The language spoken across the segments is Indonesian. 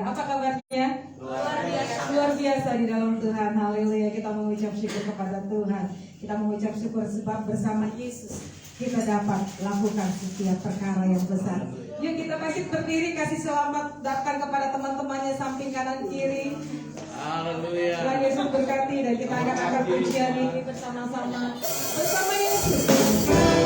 haleluya. Apa kabarnya? Luar biasa di dalam Tuhan, haleluya. Kita mengucap syukur kepada Tuhan. Kita mengucap syukur sebab bersama Yesus kita dapat lakukan setiap perkara yang besar. Yuk kita masih berdiri, kasih selamat datang kepada teman-temannya samping kanan kiri. Haleluya. Tuhan Yesus berkati dan kita akan angkat pujian ini bersama-sama bersama Yesus. My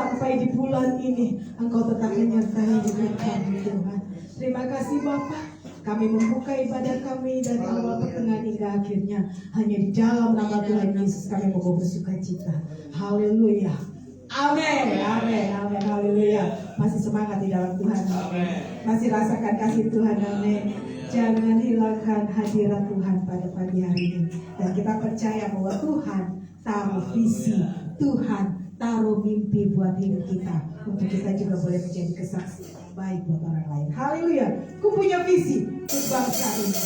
sampai di bulan ini Engkau tetap menyertai hidup kami Tuhan. Terima kasih Bapa. Kami membuka ibadah kami dari awal pertengahan hingga akhirnya hanya di dalam nama Tuhan Yesus kami mau bersuka cita. Haleluya. Amin, amin, amin, haleluya. Masih semangat di dalam Tuhan. Amin. Masih rasakan kasih Tuhan. Amin. Jangan hilangkan hadirat Tuhan pada pagi hari ini. Dan kita percaya bahwa Tuhan taruh visi, Tuhan taruh mimpi buat hidup kita. Untuk kita juga boleh menjadi kesaksian yang baik buat orang lain. Haleluya. Ku punya visi untuk bangsa ini.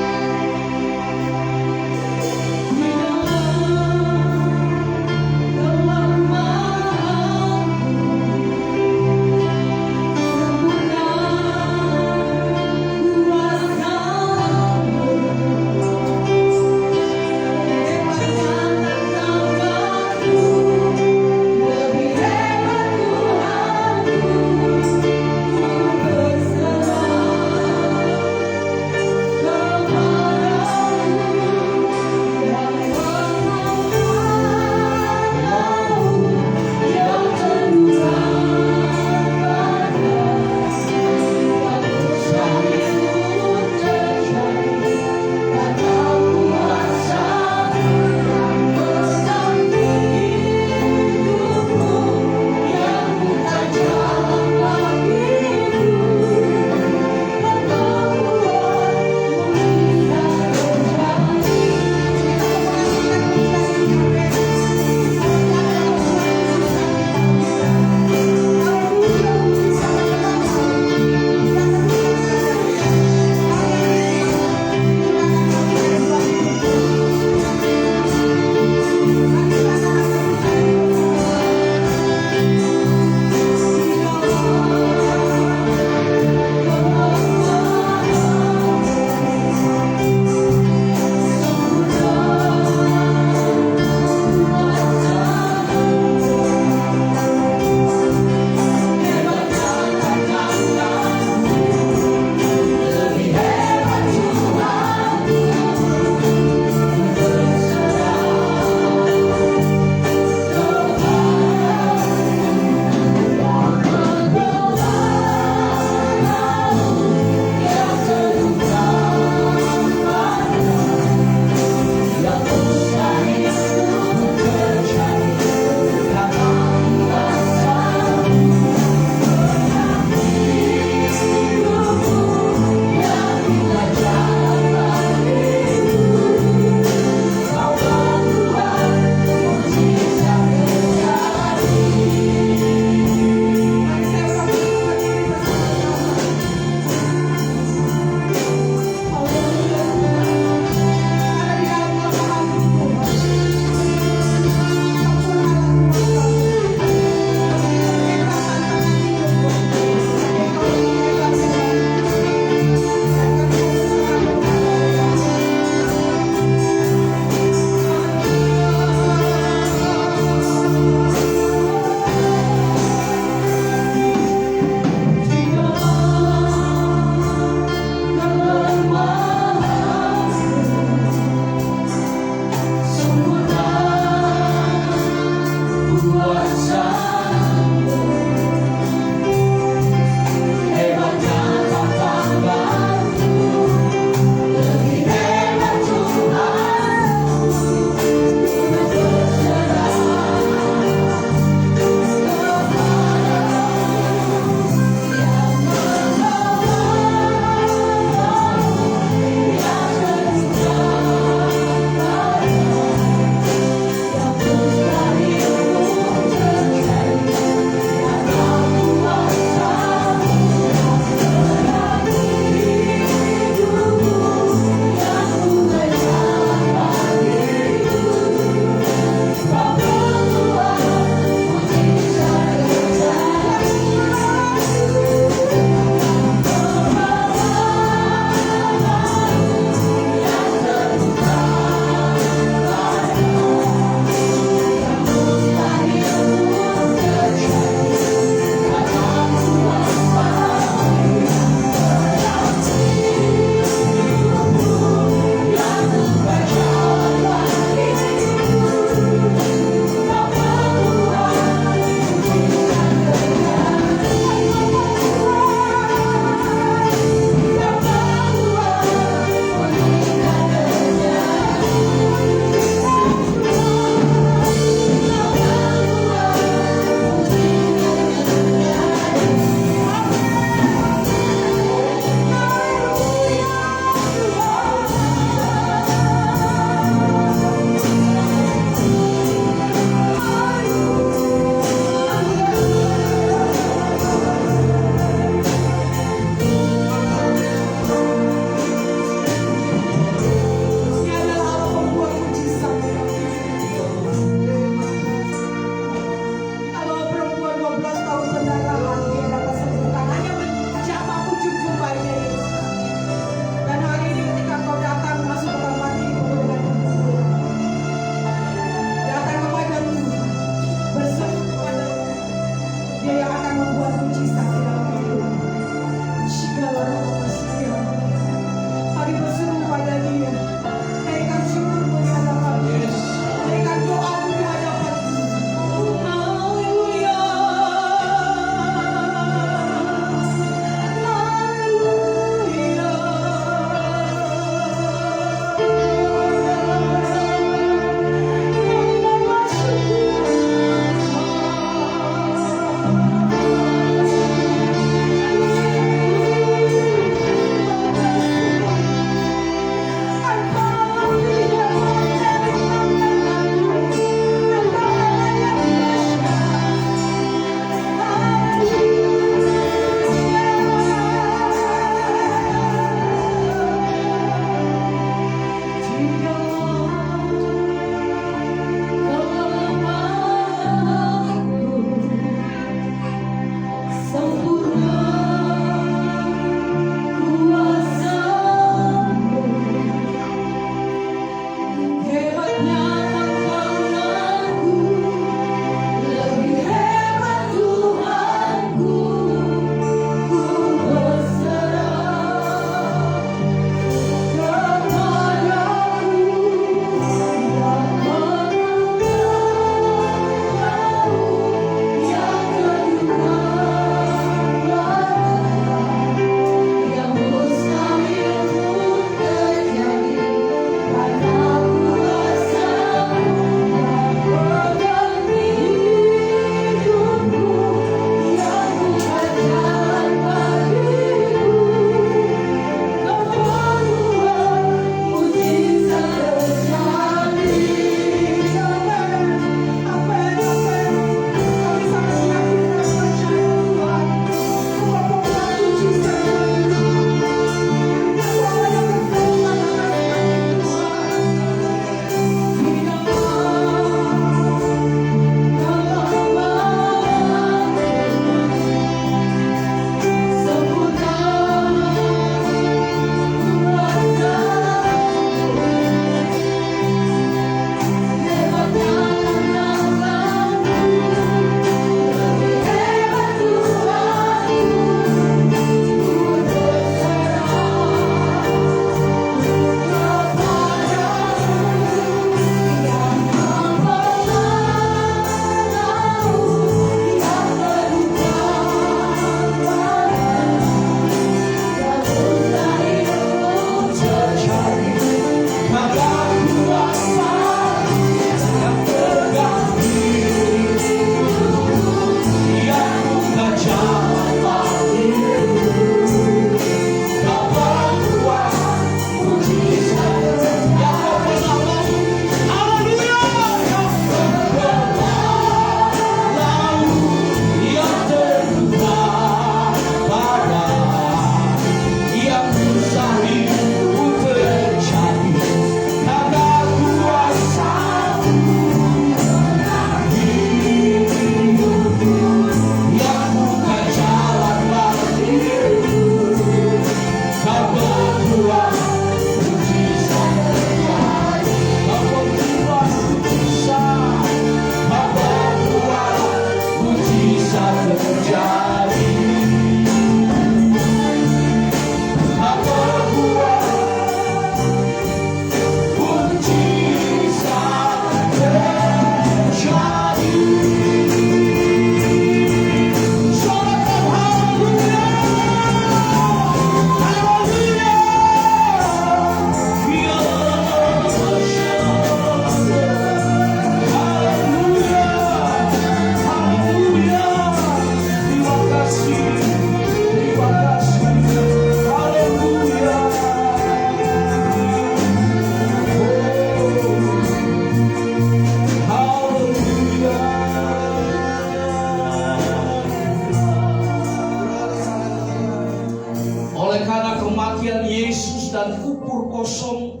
dan kubur kosong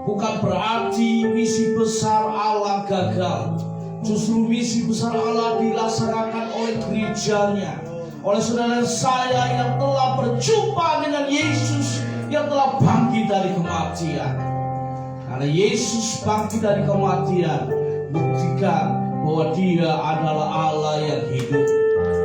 bukan berarti misi besar Allah gagal. Justru misi besar Allah dilaksanakan oleh gerejanya, oleh saudara saya yang telah berjumpa dengan Yesus yang telah bangkit dari kematian. Karena Yesus bangkit dari kematian, buktikan bahwa Dia adalah Allah yang hidup.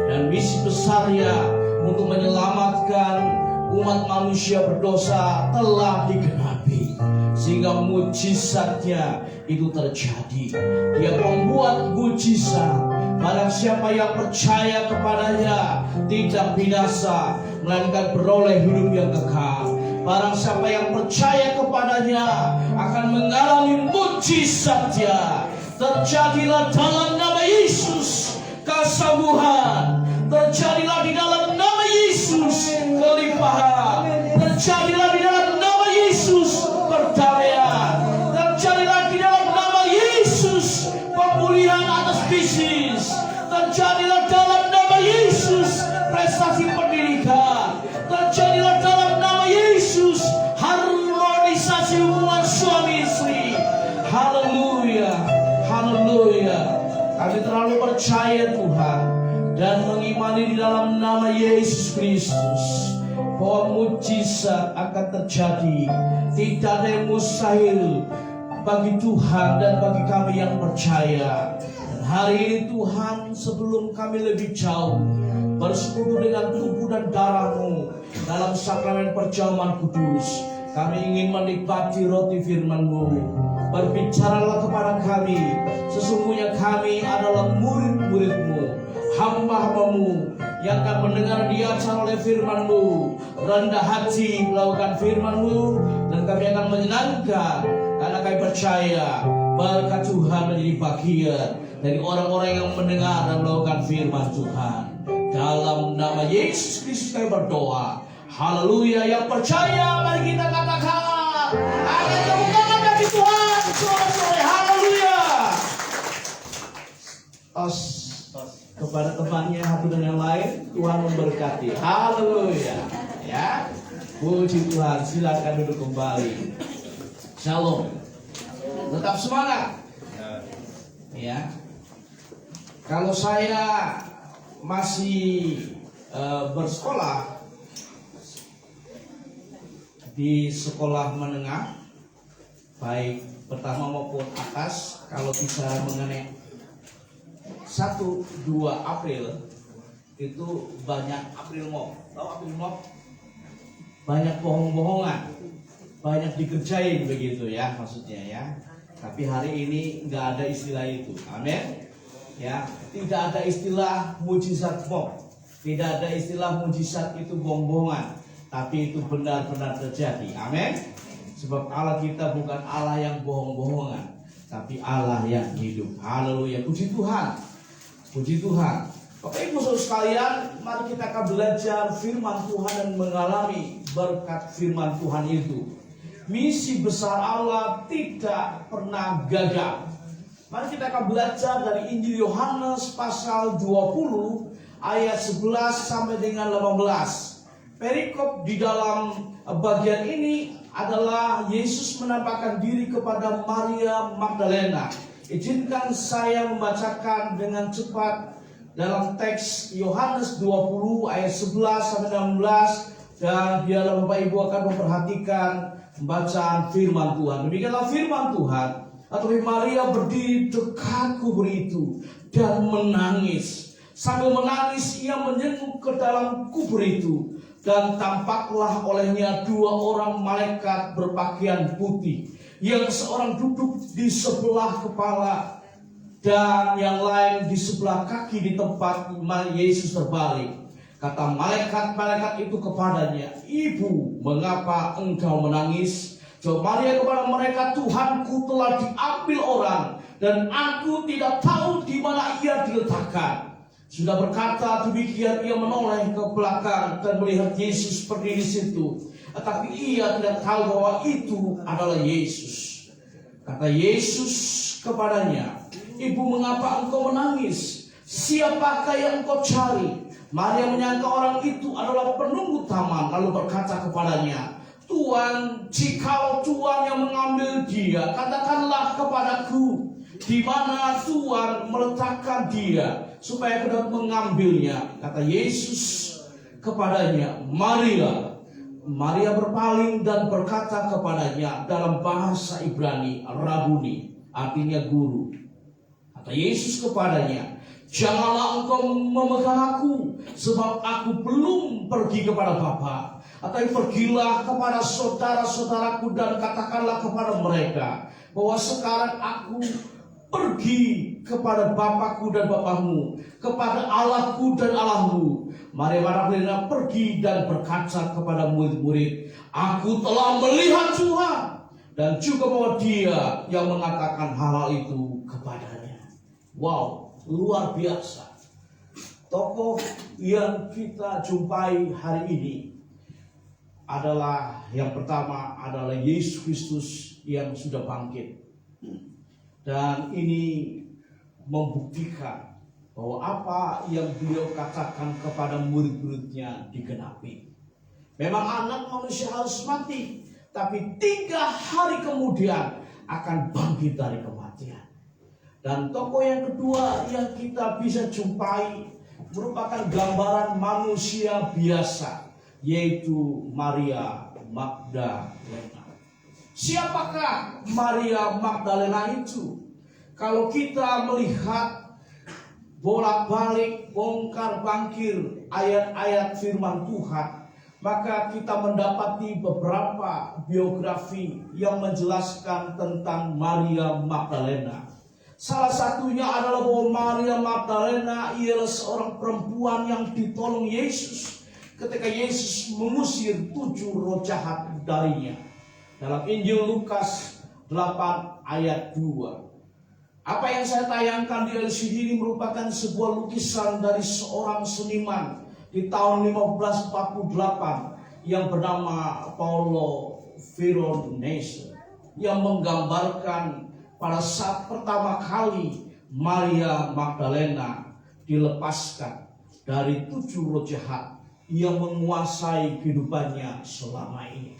Dan misi besarnya untuk menyelamatkan umat manusia berdosa telah digenapi, sehingga mujizatnya itu terjadi. Dia membuat mujizat. Barang siapa yang percaya kepadanya tidak binasa, melainkan beroleh hidup yang kekal. Barang siapa yang percaya kepadanya akan mengalami mujizatnya. Terjadilah dalam nama Yesus kesembuhan. Terjadilah di dalam nama Yesus kelimpahan. Terjadilah di dalam nama Yesus perdamaian. Terjadilah di dalam nama Yesus pemulihan atas bisnis. Terjadilah dalam nama Yesus prestasi pendidikan. Terjadilah dalam nama Yesus harmonisasi hubungan suami istri. Haleluya, haleluya. Kami terlalu percaya Tuhan dan mengimani di dalam nama Yesus Kristus bahwa mujizat akan terjadi. Tidak ada yang mustahil bagi Tuhan dan bagi kami yang percaya. Dan hari ini Tuhan, sebelum kami lebih jauh bersekutu dengan tubuh dan darah-Mu dalam sakramen perjamuan kudus, kami ingin menikmati roti firman-Mu. Berbicaralah kepada kami. Sesungguhnya kami adalah murid-murid-Mu, hamba-hamba-Mu yang akan mendengar diajar oleh firman-Mu, rendah hati melakukan firman-Mu, dan kami akan menyenangkan karena kami percaya berkat Tuhan menjadi bagian dari orang-orang yang mendengar dan melakukan firman Tuhan. Dalam nama Yesus Kristus kami berdoa. Haleluya. Yang percaya mari kita katakan akan kemuliaan bagi Tuhan. Sore-sore. Haleluya. Kepada temannya satu dan yang lain, Tuhan memberkati. Haleluya. Ya, puji Tuhan. Silakan duduk kembali. Shalom. Tetap semangat. Ya. Kalau saya masih bersekolah di sekolah menengah, baik pertama maupun atas, kalau bicara mengenai 1-2 April itu banyak April Mop. Tahu April Mop? Banyak bohong-bohongan, banyak dikerjain begitu ya maksudnya ya. Tapi hari ini nggak ada istilah itu. Amin. Ya, tidak ada istilah mujizat Mop. Tidak ada istilah mujizat itu bohong-bohongan, tapi itu benar-benar terjadi. Amin. Sebab Allah kita bukan Allah yang bohong-bohongan, tapi Allah yang hidup. Haleluya. Puji Tuhan. Puji Tuhan. Bapak Ibu Saudara sekalian, mari kita akan belajar firman Tuhan dan mengalami berkat firman Tuhan itu. Misi besar Allah tidak pernah gagal. Mari kita akan belajar dari Injil Yohanes pasal 20 ayat 11 sampai dengan 18. Perikop di dalam bagian ini adalah Yesus menampakkan diri kepada Maria Magdalena. Izinkan saya membacakan dengan cepat dalam teks Yohanes 20 ayat 11 sampai 16, dan biarlah Bapak Ibu akan memperhatikan bacaan firman Tuhan. Demikianlah firman Tuhan. Tetapi Maria berdiri dekat kubur itu dan menangis. Sambil menangis ia menyentuh ke dalam kubur itu, dan tampaklah olehnya 2 orang malaikat berpakaian putih, yang seorang duduk di sebelah kepala dan yang lain di sebelah kaki di tempat Yesus terbalik. Kata malaikat-malaikat itu kepadanya, "Ibu, mengapa engkau menangis?" Jawab Maria kepada mereka, "Tuhanku telah diambil orang, dan aku tidak tahu di mana ia diletakkan." Sudah berkata demikian, ia menoleh ke belakang dan melihat Yesus berdiri di situ. Tetapi ia tidak tahu bahwa itu adalah Yesus. Kata Yesus kepadanya, "Ibu, mengapa engkau menangis? Siapakah yang engkau cari?" Maria menyangka orang itu adalah penunggu taman, lalu berkata kepadanya, Tuhan, jikalau Tuhan yang mengambil dia, katakanlah kepadaku di mana Tuhan meletakkan dia supaya aku dapat mengambilnya. Kata Yesus kepadanya, Maria. Maria berpaling dan berkata kepadanya dalam bahasa Ibrani, Rabuni, artinya guru. Kata Yesus kepadanya, janganlah engkau memegang aku, sebab aku belum pergi kepada Bapa. Tapi pergilah kepada saudara-saudaraku dan katakanlah kepada mereka bahwa sekarang aku pergi kepada Bapakku dan Bapakmu, kepada Allahku dan Allahmu. Maria Magdalena pergi dan berkata kepada murid-murid, aku telah melihat Tuhan, dan juga bahwa dia yang mengatakan hal-hal itu kepadanya. Wow, luar biasa. Tokoh yang kita jumpai hari ini adalah yang pertama adalah Yesus Kristus yang sudah bangkit. Dan ini membuktikan bahwa apa yang beliau katakan kepada murid-muridnya digenapi. Memang anak manusia harus mati, tapi 3 hari kemudian akan bangkit dari kematian. Dan tokoh yang kedua yang kita bisa jumpai merupakan gambaran manusia biasa, yaitu Maria Magdalena. Siapakah Maria Magdalena itu? Kalau kita melihat bolak-balik, bongkar-bangkir ayat-ayat firman Tuhan, maka kita mendapati beberapa biografi yang menjelaskan tentang Maria Magdalena. Salah satunya adalah bahwa Maria Magdalena ialah seorang perempuan yang ditolong Yesus ketika Yesus mengusir 7 roh jahat darinya. Dalam Injil Lukas 8 ayat 2. Apa yang saya tayangkan di LCD ini merupakan sebuah lukisan dari seorang seniman di tahun 1548 yang bernama Paulo Veronese, yang menggambarkan pada saat pertama kali Maria Magdalena dilepaskan dari 7 roh jahat yang menguasai kehidupannya selama ini.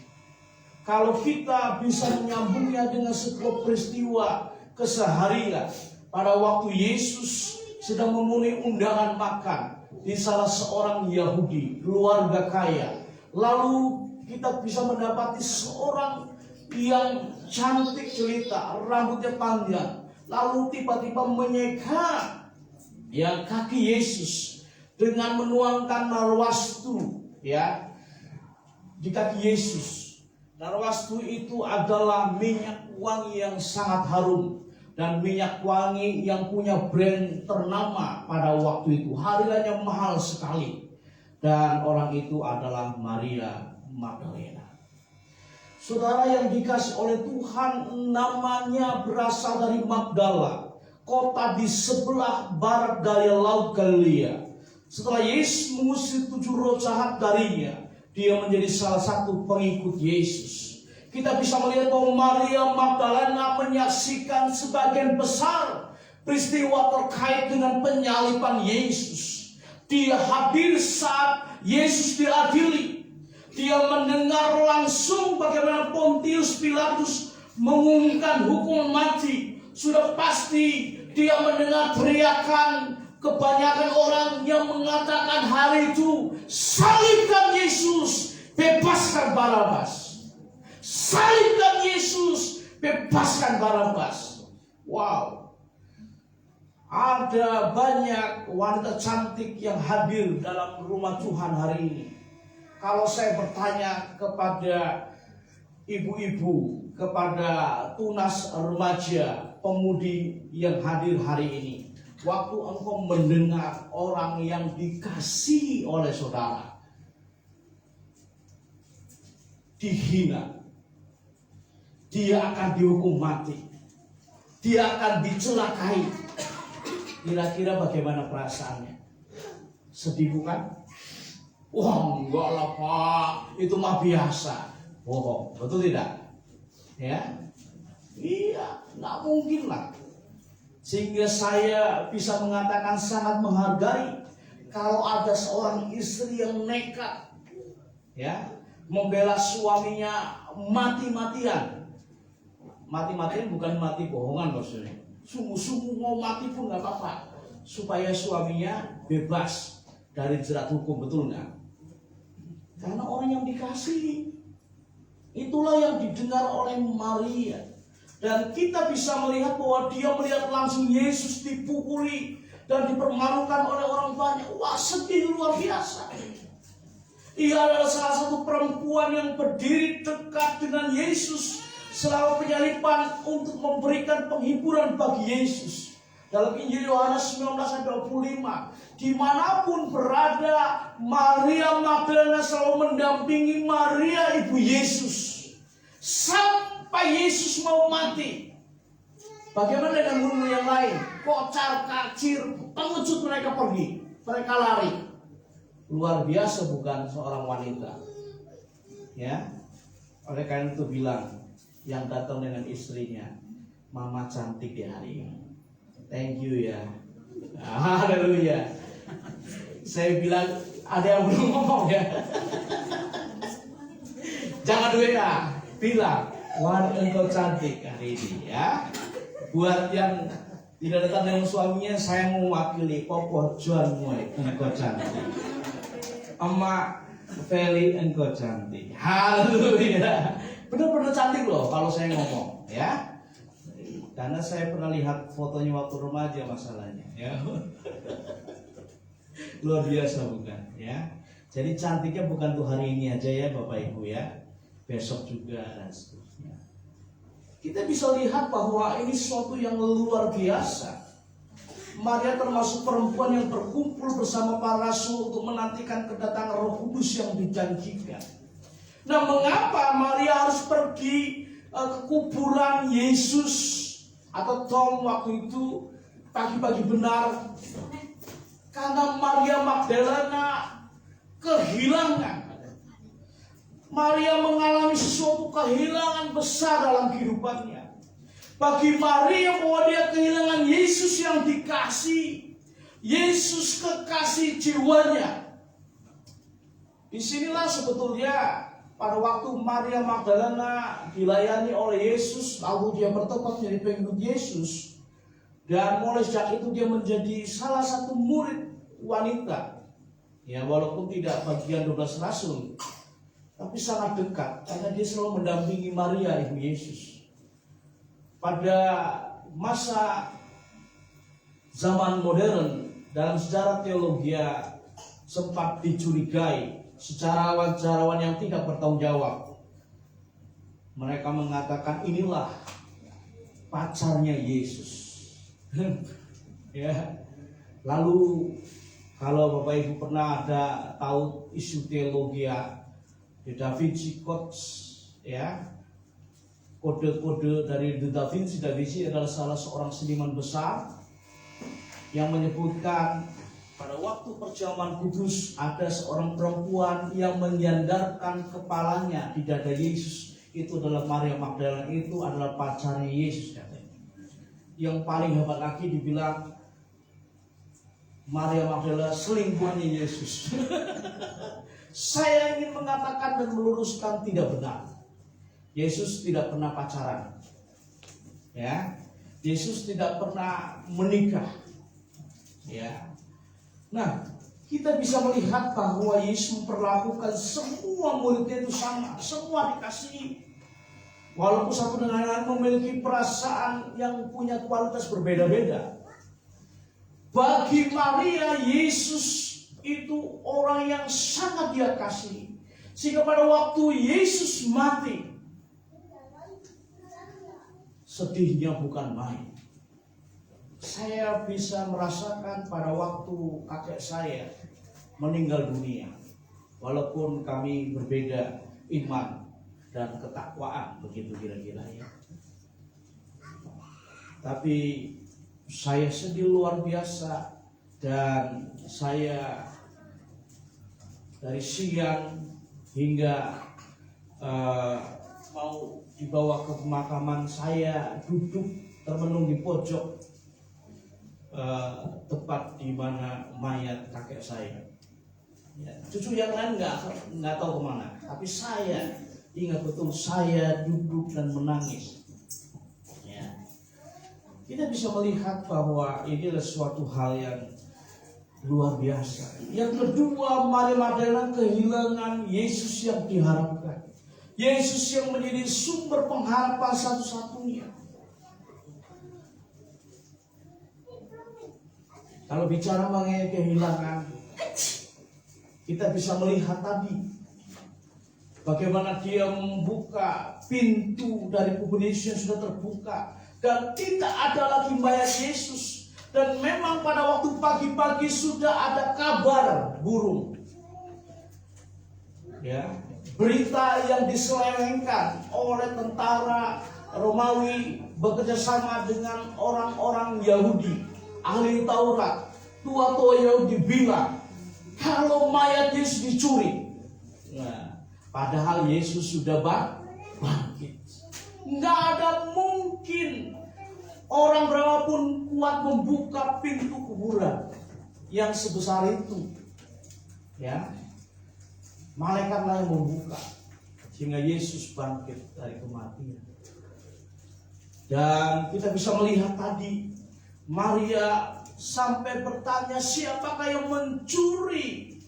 Kalau kita bisa menyambungnya dengan sebuah peristiwa keseharian pada waktu Yesus sedang memenuhi undangan makan di salah seorang Yahudi, keluarga kaya. Lalu kita bisa mendapati seorang yang cantik jelita, rambutnya panjang, lalu tiba-tiba menyeka kaki Yesus dengan menuangkan narwastu di kaki Yesus. Narwastu itu adalah minyak wangi yang sangat harum dan minyak wangi yang punya brand ternama pada waktu itu. Harganya mahal sekali. Dan orang itu adalah Maria Magdalena. Saudara yang dikasih oleh Tuhan, namanya berasal dari Magdala, kota di sebelah barat dari Laut Galilea. Setelah Yesus mengusir 7 roh jahat darinya, dia menjadi salah satu pengikut Yesus. Kita bisa melihat bahwa Maria Magdalena menyaksikan sebagian besar peristiwa terkait dengan penyaliban Yesus. Dia hadir saat Yesus diadili. Dia mendengar langsung bagaimana Pontius Pilatus mengumumkan hukuman mati. Sudah pasti dia mendengar teriakan kebanyakan orang yang mengatakan hari itu, salibkan Yesus, bebaskan Barabas. Salibkan Yesus, bebaskan Barabas. Wow. Ada banyak wanita cantik yang hadir dalam rumah Tuhan hari ini. Kalau saya bertanya kepada ibu-ibu, kepada tunas remaja, pemudi yang hadir hari ini, waktu engkau mendengar orang yang dikasihi oleh saudara dihina, dia akan dihukum mati, dia akan dicelakai, kira-kira bagaimana perasaannya? Sedih bukan? Wah, enggak lah Pak, itu mah biasa. Bohong, betul tidak? Ya, iya, nggak mungkin lah. Sehingga saya bisa mengatakan sangat menghargai kalau ada seorang istri yang nekat membela suaminya mati-matian. Mati-matian bukan mati bohongan maksudnya. Sungguh-sungguh mau mati pun nggak apa-apa, supaya suaminya bebas dari jerat hukum, betul nggak? Karena orang yang dikasihi, itulah yang didengar oleh Maria. Dan kita bisa melihat bahwa dia melihat langsung Yesus dipukuli dan dipermalukan oleh orang banyak. Wah, sedih luar biasa. Ia adalah salah satu perempuan yang berdiri dekat dengan Yesus selama penyaliban untuk memberikan penghiburan bagi Yesus. Dalam Injil Yohanes 19:25, dimanapun berada, Maria Magdalena selalu mendampingi Maria ibu Yesus sampai Yesus mau mati. Bagaimana dengan murid yang lain? Kocar kacir, pengecut, mereka pergi, mereka lari. Luar biasa bukan seorang wanita? Ya, oleh karena itu bilang, yang datang dengan istrinya, mama cantik di hari ini. Thank you ya. Haleluya. Saya bilang, ada yang belum ngomong ya. Jangan WA, bilang, Wan, engkau cantik hari ini ya. Buat yang tidak datang dengan suaminya, saya mewakili Popo Juan Moy, engkau cantik. Emak Feli, engkau cantik. Haleluya. Benar-benar cantik loh kalau saya ngomong ya. Karena saya pernah lihat fotonya waktu remaja masalahnya ya. Luar biasa bukan ya. Jadi cantiknya bukan tuh hari ini aja ya Bapak Ibu ya. Besok juga dan seterusnya. Kita bisa lihat bahwa ini sesuatu yang luar biasa. Maria termasuk perempuan yang berkumpul bersama para rasul untuk menantikan kedatangan Roh Kudus yang dijanjikan. Nah, mengapa Maria harus pergi ke kuburan Yesus atau Tom waktu itu pagi-pagi benar? Karena Maria Magdalena kehilangan. Maria mengalami sesuatu kehilangan besar dalam kehidupannya. Bagi Maria bahwa dia kehilangan Yesus yang dikasih, Yesus kekasih jiwanya. Disinilah sebetulnya pada waktu Maria Magdalena dilayani oleh Yesus, lalu dia bertobat menjadi pengikut Yesus, dan mulai sejak itu dia menjadi salah satu murid wanita. Ya, walaupun tidak bagian 12 rasul, tapi sangat dekat karena dia selalu mendampingi Maria ibu Yesus. Pada masa zaman modern dalam sejarah teologi sempat dicurigai sejarawan-sejarawan yang tidak bertanggung jawab. Mereka mengatakan inilah pacarnya Yesus. Ya. Lalu kalau Bapak Ibu pernah ada tahu isu teologi Da Vinci Codes, ya, kode-kode dari Da Vinci adalah salah seorang seniman besar yang menyebutkan pada waktu perjamuan kudus ada seorang perempuan yang menyandarkan kepalanya di dada Yesus. Itu adalah Maria Magdalena, itu adalah pacarnya Yesus katanya. Yang paling hebat lagi dibilang Maria Magdalena selingkuhannya Yesus. Saya ingin mengatakan dan meluruskan tidak benar. Yesus tidak pernah pacaran. Ya. Yesus tidak pernah menikah. Ya. Nah, kita bisa melihat bahwa Yesus memperlakukan semua muridnya itu sama, semua dikasihi. Walaupun satu dengan lain memiliki perasaan yang punya kualitas berbeda-beda. Bagi Maria, Yesus itu orang yang sangat dia kasihi. Sehingga pada waktu Yesus mati, sedihnya bukan main. Saya bisa merasakan pada waktu kakek saya meninggal dunia. Walaupun kami berbeda iman dan ketakwaan, begitu kira-kira ya. Tapi saya sedih luar biasa. Dan saya dari siang hingga mau dibawa ke pemakaman, saya duduk termenung di pojok tepat di mana mayat kakek saya. Ya, cucu yang lain nggak tahu kemana. Tapi saya ingat betul, saya duduk dan menangis. Ya. Kita bisa melihat bahwa ini adalah suatu hal yang luar biasa. Yang kedua, Maria Magdalena kehilangan Yesus yang diharapkan. Yesus yang menjadi sumber pengharapan satu-satunya. Kalau bicara mengenai kehilangan, kita bisa melihat tadi bagaimana dia membuka pintu dari kubur Yesus yang sudah terbuka dan tidak ada lagi mayat Yesus. Dan memang pada waktu pagi-pagi sudah ada kabar burung. Ya, berita yang diselewengkan oleh tentara Romawi bekerja sama dengan orang-orang Yahudi, ahli Taurat. Tua-tua Yahudi bilang kalau mayat Yesus dicuri. Nah, padahal Yesus sudah bangkit. Nggak ada mungkin orang berapapun kuat membuka pintu kuburan yang sebesar itu. Ya, malaikatlah yang membuka sehingga Yesus bangkit dari kematian. Dan kita bisa melihat tadi Maria sampai bertanya, siapakah yang mencuri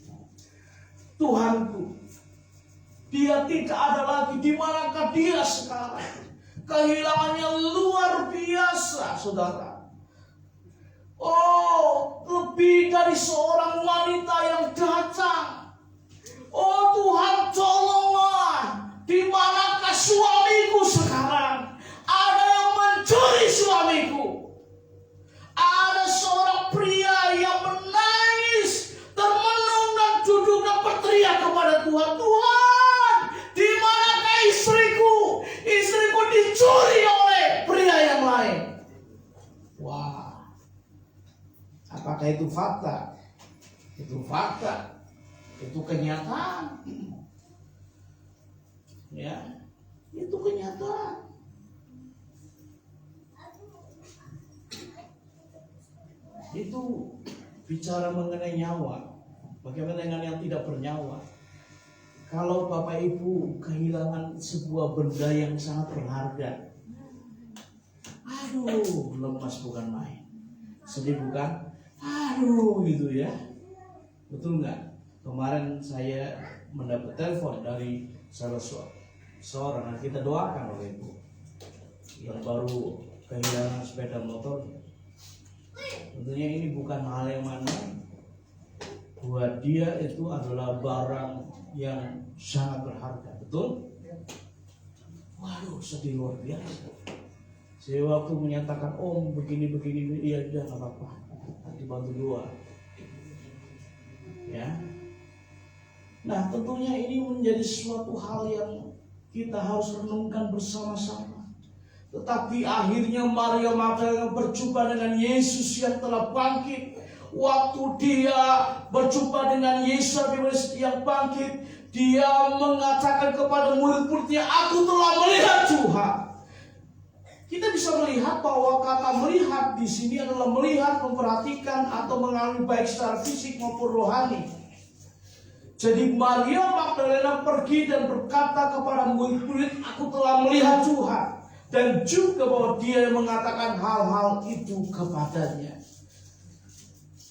Tuhanku? Dia tidak ada lagi. Di manakah dia sekarang? Kehilangannya luar biasa, saudara. Oh, lebih dari seorang wanita yang datang. Oh Tuhan, tolonglah. Di manakah suamiku sekarang? Ada yang mencuri suamiku. Ada seorang pria yang menangis, termenung dan duduk dan berteriak kepada Tuhan. Tuhan, di manakah istriku? Istriku dicuri oleh pria yang lain. Wah, apakah itu fakta? Itu fakta. Itu kenyataan. Ya, itu kenyataan. Itu bicara mengenai nyawa. Bagaimana dengan yang tidak bernyawa? Kalau Bapak Ibu kehilangan sebuah benda yang sangat berharga, aduh, lemas bukan main. Sedih bukan? Aduh, gitu ya. Betul nggak? Kemarin saya mendapat telepon dari salah seorang, kita doakan oleh Ibu yang baru kehilangan sepeda motornya. Tentunya ini bukan hal yang main. Buat dia itu adalah barang yang sangat berharga, betul? Waduh, sedih luar biasa. Saya waktu menyatakan, Om begini, iya udah nggak apa-apa, nanti bantu doa. Ya. Nah, tentunya ini menjadi suatu hal yang kita harus renungkan bersama-sama. Tetapi akhirnya Maria Magdalena berjumpa dengan Yesus yang telah bangkit. Waktu dia berjumpa dengan Yesus yang bangkit, dia mengatakan kepada murid-muridnya, aku telah melihat Tuhan. Kita bisa melihat bahwa kata melihat di sini adalah melihat, memperhatikan atau mengalami baik secara fisik maupun rohani. Jadi Maria Magdalena pergi dan berkata kepada murid-murid, aku telah melihat Tuhan. Dan juga bahwa dia mengatakan hal-hal itu kepadanya.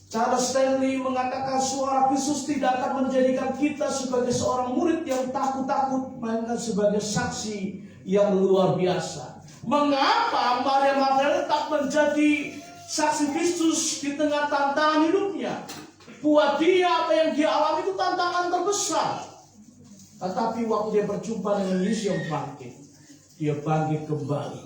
Charles Stanley mengatakan suara Kristus tidak akan menjadikan kita sebagai seorang murid yang takut-takut, melainkan sebagai saksi yang luar biasa. Mengapa Maria Magdalena tak menjadi saksi Kristus di tengah tantangan hidupnya? Buat dia apa yang dia alami itu tantangan terbesar. Tetapi waktu dia berjumpa dengan Yesus yang bangkit, dia bangkit kembali.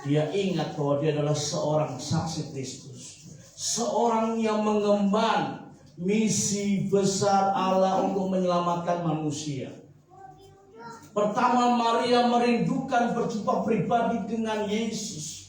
Dia ingat bahwa dia adalah seorang saksi Kristus, seorang yang mengemban misi besar Allah untuk menyelamatkan manusia. Pertama, Maria merindukan berjumpa pribadi dengan Yesus.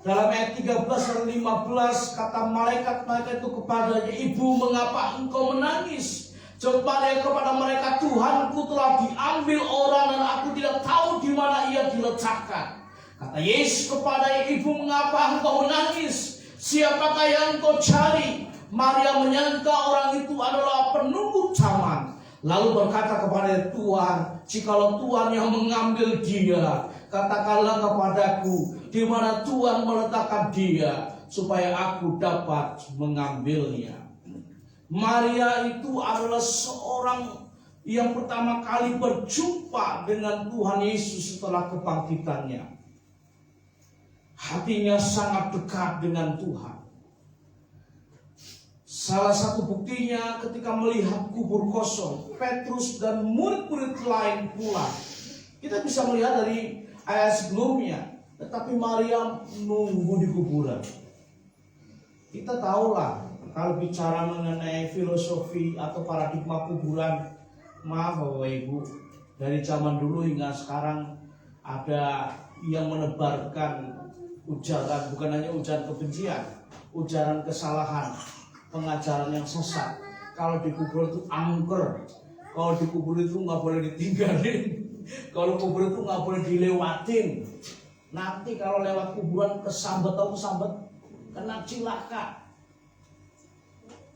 Dalam ayat 13 dan 15 kata malaikat itu kepadanya, Ibu, mengapa engkau menangis? Jawab dia kepada mereka, Tuhanku telah diambil orang dan aku tidak tahu di mana ia diletakkan. Kata Yesus kepadanya, Ibu, mengapa engkau menangis? Siapakah yang engkau cari? Maria menyangka orang itu adalah penunggu zaman, lalu berkata kepada Tuhan, "Jikalau Tuhan yang mengambil dia, katakanlah kepadaku di mana Tuhan meletakkan dia, supaya aku dapat mengambilnya." Maria itu adalah seorang yang pertama kali berjumpa dengan Tuhan Yesus setelah kebangkitannya. Hatinya sangat dekat dengan Tuhan. Salah satu buktinya ketika melihat kubur kosong, Petrus dan murid-murid lain pula. Kita bisa melihat dari ayat sebelumnya, tetapi Maria nunggu di kuburan. Kita tahulah, kalau bicara mengenai filosofi atau paradigma kuburan, maaf Bapak Ibu, dari zaman dulu hingga sekarang ada yang menebarkan ujaran, bukan hanya ujaran kebencian, ujaran kesalahan, pengajaran yang sesat. Kalau dikubur itu angker, kalau dikubur itu nggak boleh ditinggalin, kalau kubur itu nggak boleh dilewatin. Nanti kalau lewat kuburan kesambet atau kesambet, kena cilaka.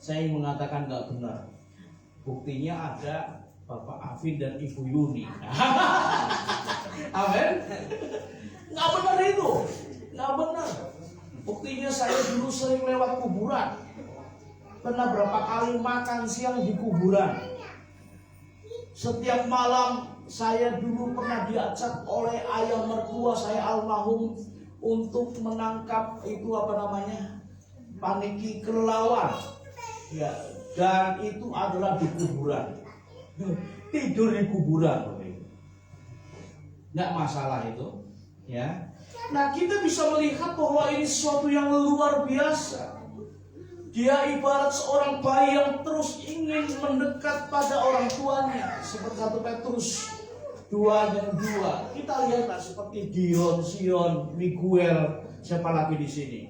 Saya mengatakan nggak benar. Buktinya ada Bapak Afin dan Ibu Yuni. Amin. Nggak benar itu, nggak benar. Buktinya saya dulu sering lewat kuburan. Pernah berapa kali makan siang di kuburan. Setiap malam saya dulu pernah diajak oleh ayah mertua saya almarhum untuk menangkap itu paniki kelelawar. Ya, dan itu adalah di kuburan. Tidur di kuburan. Nggak masalah itu, ya. Nah, kita bisa melihat bahwa ini sesuatu yang luar biasa. Dia ibarat seorang bayi yang terus ingin mendekat pada orang tuanya, seperti 1 Petrus 2:2. Kita lihatlah seperti Dion, Sion, Miguel, siapa lagi di sini?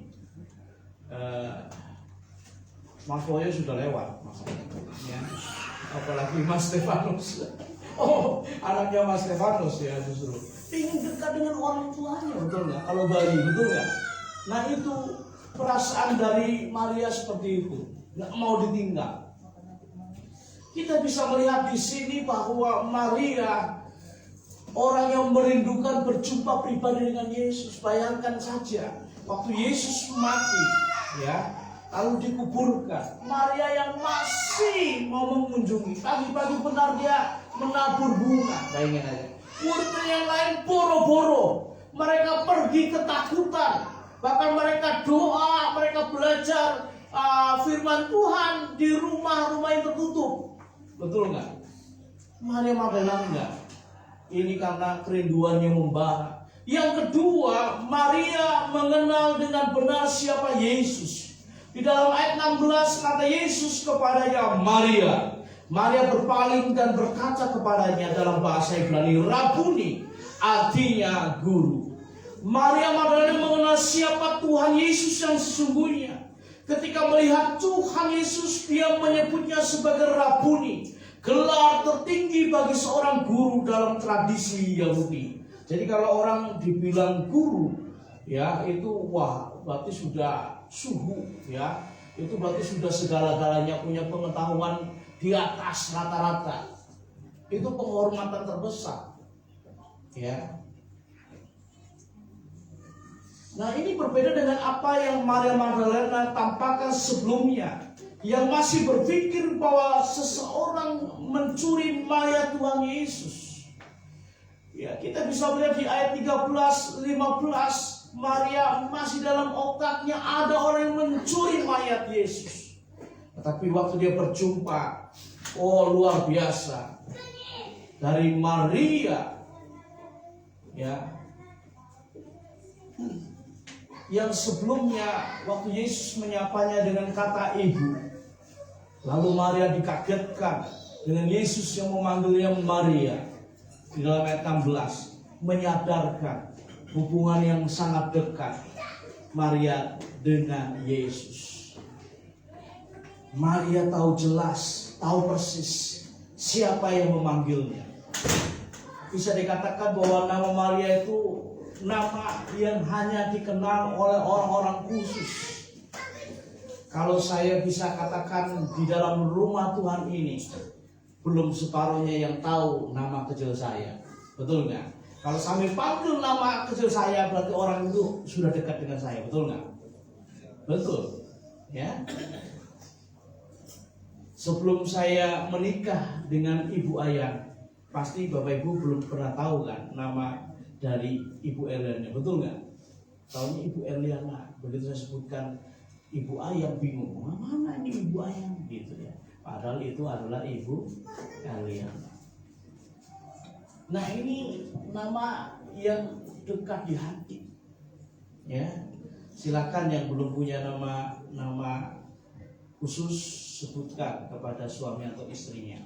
Mas Boyo sudah lewat, ya. Apalagi Mas Stefanus. Oh, anaknya Mas Stefanus ya justru. Ingin dekat dengan orang tuanya, betul nggak? Kalau bayi, betul nggak? Nah itu perasaan dari Maria seperti itu, nggak mau ditinggal. Kita bisa melihat di sini bahwa Maria orang yang merindukan berjumpa pribadi dengan Yesus. Bayangkan saja, waktu Yesus mati, ya, lalu dikuburkan, Maria yang masih mau mengunjungi. Pagi-pagi benar dia menabur bunga. Bayangin aja. Murid yang lain boro-boro, mereka pergi ketakutan. Bahkan mereka doa, mereka belajar firman Tuhan di rumah-rumah yang tertutup. Betul nggak? Maria Magdalena enggak. Ini karena kerinduannya membara. Yang kedua, Maria mengenal dengan benar siapa Yesus. Di dalam ayat 16 kata Yesus kepadanya, Maria. Maria berpaling dan berkata kepadanya dalam bahasa Ibrani, Rabuni, artinya guru. Maria Magdalena mengenal siapa Tuhan Yesus yang sesungguhnya. Ketika melihat Tuhan Yesus, dia menyebutnya sebagai Rabuni, gelar tertinggi bagi seorang guru dalam tradisi Yahudi. Jadi kalau orang dibilang guru, ya itu wah berarti sudah suhu, ya itu berarti sudah segala-galanya, punya pengetahuan di atas rata-rata. Itu penghormatan terbesar, ya. Nah ini berbeda dengan apa yang Maria Magdalena tampakkan sebelumnya, yang masih berpikir bahwa seseorang mencuri mayat Tuhan Yesus. Ya, kita bisa melihat di ayat 13-15, Maria masih dalam otaknya ada orang yang mencuri mayat Yesus. Tetapi waktu dia berjumpa, oh luar biasa, dari Maria, ya, yang sebelumnya waktu Yesus menyapanya dengan kata ibu, lalu Maria dikagetkan dengan Yesus yang memanggilnya Maria. Di dalam ayat 16 menyadarkan hubungan yang sangat dekat Maria dengan Yesus. Maria tahu jelas, tahu persis siapa yang memanggilnya. Bisa dikatakan bahwa nama Maria itu nama yang hanya dikenal oleh orang-orang khusus. Kalau saya bisa katakan di dalam rumah Tuhan ini, belum separuhnya yang tahu nama kecil saya. Betul nggak? Kalau sampai panggil nama kecil saya, berarti orang itu sudah dekat dengan saya. Betul nggak? Betul. Ya. Sebelum saya menikah dengan Ibu Ayang, pasti Bapak Ibu belum pernah tahu kan nama dari Ibu Eliana. Betul nggak? Tahunya Ibu Eliana. Begitu saya sebutkan Ibu Ayang, bingung, mana ini Ibu Ayang gitu ya. Padahal itu adalah Ibu Eliana. Nah, ini nama yang dekat di hati. Ya. Silakan yang belum punya nama khusus, sebutkan kepada suami atau istrinya.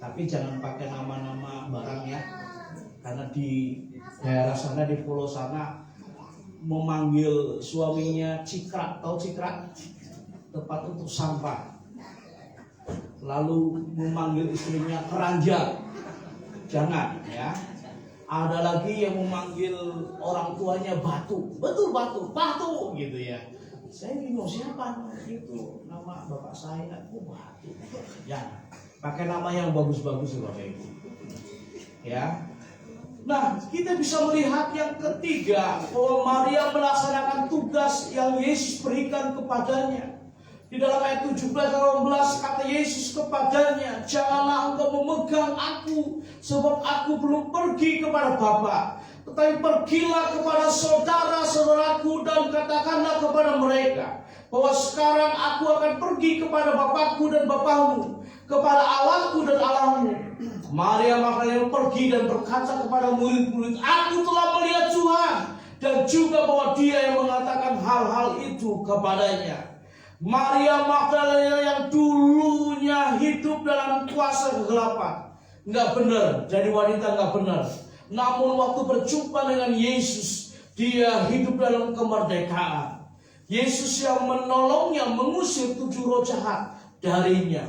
Tapi jangan pakai nama-nama barang ya. Karena di daerah sana, di pulau sana, memanggil suaminya Cikrak. Tahu Cikrak? Tempat untuk sampah. Lalu memanggil istrinya Keranjang. Jangan ya. Ada lagi yang memanggil orang tuanya Batu. Betul, Batu gitu ya. Saya bingung siapa itu, nama bapak saya Batu. Jangan. Pakai nama yang bagus-bagus Bapak Ibu. Ya. Nah, kita bisa melihat yang ketiga, bahwa Maria melaksanakan tugas yang Yesus berikan kepadanya. Di dalam ayat 17-18 kata Yesus kepadanya, janganlah engkau memegang aku, sebab aku belum pergi kepada Bapa. Tetapi pergilah kepada saudara-saudaraku dan katakanlah kepada mereka, bahwa sekarang aku akan pergi kepada Bapakku dan Bapakmu, kepada Allahku dan Allahmu. Maria Magdalena pergi dan berkata kepada murid-murid, aku telah melihat Tuhan, dan juga bahwa Dia yang mengatakan hal-hal itu kepadanya. Maria Magdalena yang dulunya hidup dalam kuasa kegelapan, nggak benar, jadi wanita nggak benar. Namun waktu berjumpa dengan Yesus, dia hidup dalam kemerdekaan. Yesus yang menolongnya mengusir 7 roh jahat darinya.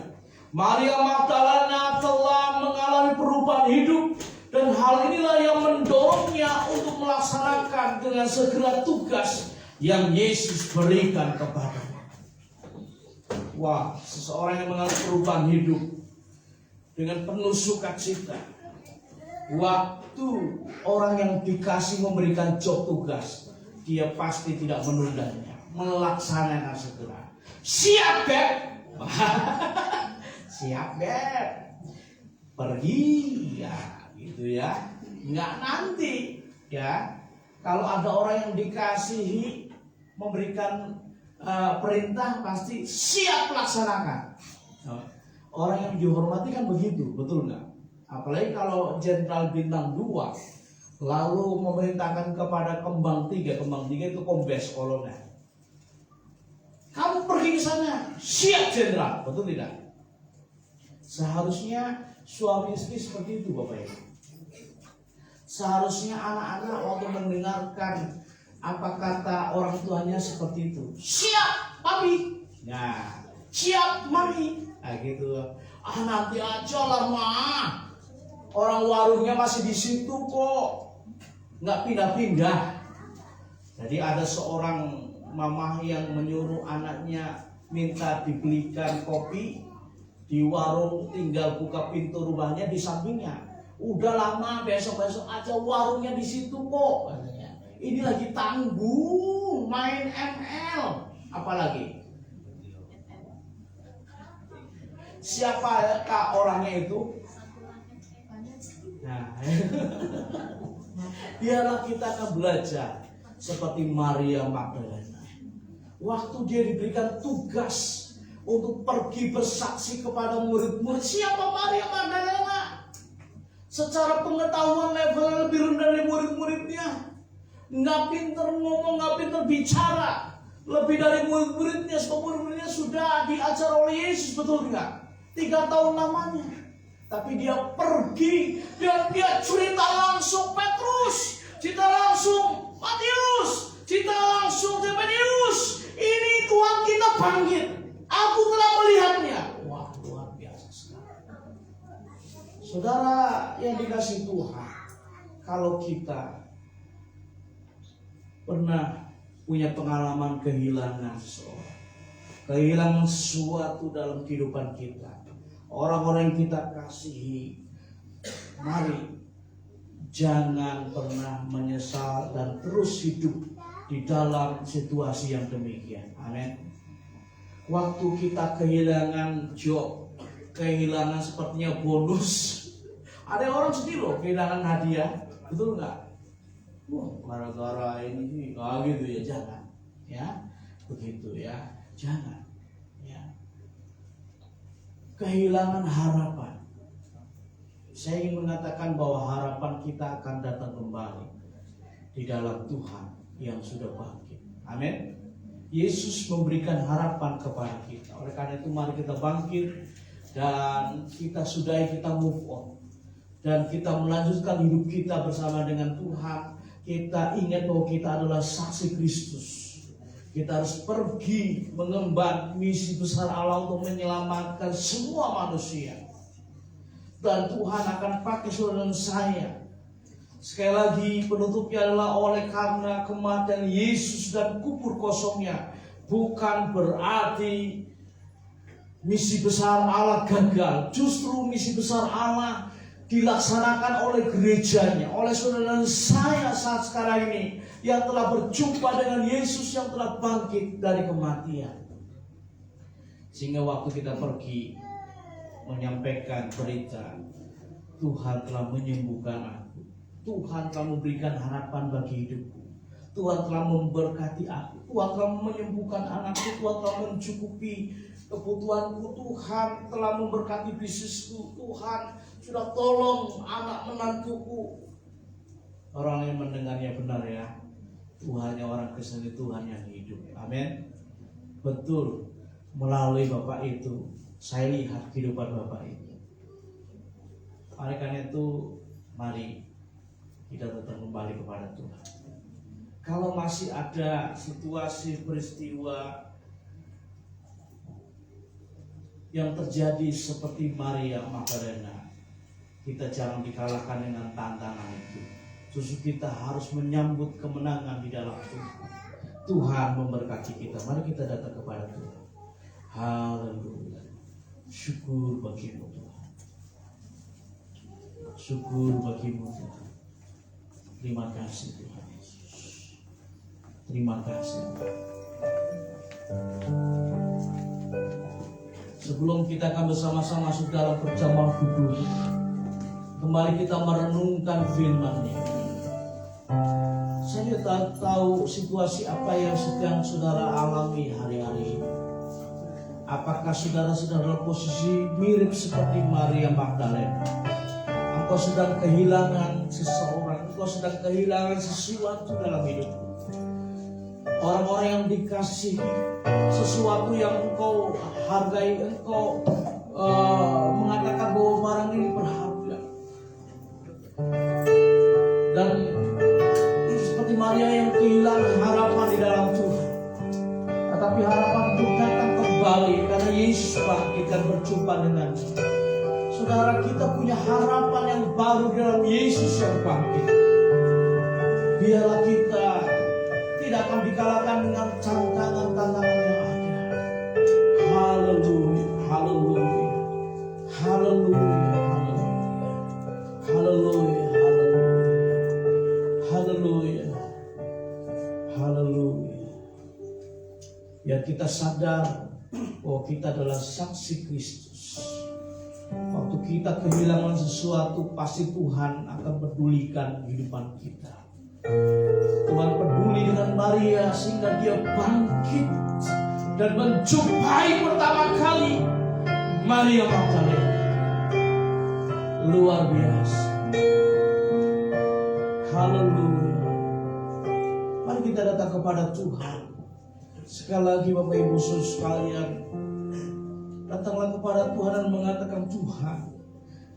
Maria Magdalena telah mengalami perubahan hidup, dan hal inilah yang mendorongnya untuk melaksanakan dengan segera tugas yang Yesus berikan kepadanya. Wah, seseorang yang mengalami perubahan hidup dengan penuh sukacita. Waktu orang yang dikasih memberikan job tugas, dia pasti tidak menundanya, melaksanakan segera. Siap, Beb. Siap, Beb. Pergi ya, gitu ya. Nggak nanti ya. Kalau ada orang yang dikasihi memberikan perintah, pasti siap laksanakan. Orang yang dihormati kan begitu, betul nggak? Apalagi kalau Jenderal Bintang 2 lalu memerintahkan kepada Kembang 3 itu Kombes Kolonel, kamu pergi ke sana, siap Jenderal, betul tidak? Seharusnya suami istri seperti itu Bapak Ibu. Seharusnya anak-anak waktu mendengarkan apa kata orang tuanya seperti itu, siap papi, nah siap mami, nah gitu. Nanti aja lah mah, orang warungnya masih di situ kok, nggak pindah-pindah. Jadi ada seorang mamah yang menyuruh anaknya minta dibelikan kopi di warung, tinggal buka pintu rumahnya di sampingnya. Udah lama, besok-besok aja, warungnya di situ kok, katanya. Ini lagi tanggung, main ML, apalagi. Siapakah orangnya itu? Nah, biarlah kita akan belajar seperti Maria Magdalena. Waktu dia diberikan tugas untuk pergi bersaksi kepada murid-murid, siapa Maria Magdalena? Secara pengetahuan level lebih rendah dari murid-muridnya. Nggak pinter ngomong, nggak pinter bicara, lebih dari murid-muridnya. Sebab murid-muridnya sudah diajar oleh Yesus, betul nggak? 3 tahun lamanya. Tapi dia pergi dan dia cerita langsung Petrus, cerita langsung Matius, cerita langsung Zebedius. Ini Tuhan kita panggil, aku telah melihatnya. Wah, luar biasa sekali. Saudara yang dikasih Tuhan, kalau kita pernah punya pengalaman kehilangan seseorang, kehilangan sesuatu dalam kehidupan kita, orang-orang yang kita kasihi, mari jangan pernah menyesal dan terus hidup di dalam situasi yang demikian. Amin. Waktu kita kehilangan job, kehilangan sepertinya bonus, ada orang sedih loh kehilangan hadiah, betul nggak? Wah, gara-gara ini gitu ya, jangan, ya, begitu ya, jangan, ya. Kehilangan harapan. Saya ingin mengatakan bahwa harapan kita akan datang kembali di dalam Tuhan yang sudah bangkit. Amin. Yesus memberikan harapan kepada kita. Oleh karena itu mari kita bangkit dan kita sudahi, kita move on. Dan kita melanjutkan hidup kita bersama dengan Tuhan. Kita ingat bahwa kita adalah saksi Kristus. Kita harus pergi mengemban misi besar Allah untuk menyelamatkan semua manusia. Dan Tuhan akan pakai saudara dan saya. Sekali lagi penutupnya adalah oleh karena kematian Yesus dan kubur kosongnya, bukan berarti misi besar Allah gagal. Justru misi besar Allah dilaksanakan oleh gerejanya, oleh saudara dan saya saat sekarang ini yang telah berjumpa dengan Yesus yang telah bangkit dari kematian. Sehingga waktu kita pergi menyampaikan berita, Tuhan telah menyembuhkan aku, Tuhan telah memberikan harapan bagi hidupku, Tuhan telah memberkati aku, Tuhan telah menyembuhkan anakku, Tuhan telah mencukupi kebutuhanku, Tuhan telah memberkati bisnisku, Tuhan sudah tolong anak menantuku. Orang yang mendengarnya benar ya, Tuhannya orang Kristen itu Tuhan yang hidup. Amin. Betul, melalui Bapak itu saya lihat kehidupan Bapak itu. Oleh karena itu mari kita tetap kembali kepada Tuhan. Kalau masih ada situasi peristiwa yang terjadi seperti Maria Magdalena, kita jangan dikalahkan dengan tantangan itu. Justru kita harus menyambut kemenangan di dalam Tuhan. Tuhan memberkati kita. Mari kita datang kepada Tuhan. Haleluya. Syukur bagimu Tuhan. Syukur bagimu Tuhan. Terima kasih Tuhan Yesus. Terima kasih. Sebelum kita akan bersama-sama masuk dalam perjamuan kudus, kembali kita merenungkan firman-Nya. Saya tak tahu situasi apa yang sedang saudara alami hari-hari ini. Apakah saudara sedang dalam posisi mirip seperti Maria Magdalena? Engkau sedang kehilangan seseorang, engkau sedang kehilangan sesuatu dalam hidupmu. Orang-orang yang dikasihi, sesuatu yang engkau hargai, engkau mengatakan bahwa barang ini berharga. Dan seperti Maria yang kehilangan harapan di dalam Tuhan, tetapi harapan itu datang kembali karena Yesus bangkit dan berjumpa dengannya. Saudara, kita punya harapan yang baru di dalam Yesus yang bangkit. Biarlah kita tidak akan dikalahkan dengan tantangan-tantangan yang ada. Haleluya, haleluya, haleluya, haleluya, haleluya, haleluya, haleluya. Biar kita sadar bahwa kita adalah saksi Kristus. Waktu kita kehilangan sesuatu, pasti Tuhan akan pedulikan kehidupan kita. Tuhan peduli dengan Maria sehingga dia bangkit dan menjumpai pertama kali Maria Magdalena. Luar biasa. Haleluya. Mari kita datang kepada Tuhan. Sekali lagi Bapak Ibu Saudara sekalian, datanglah kepada Tuhan dan mengatakan, Tuhan,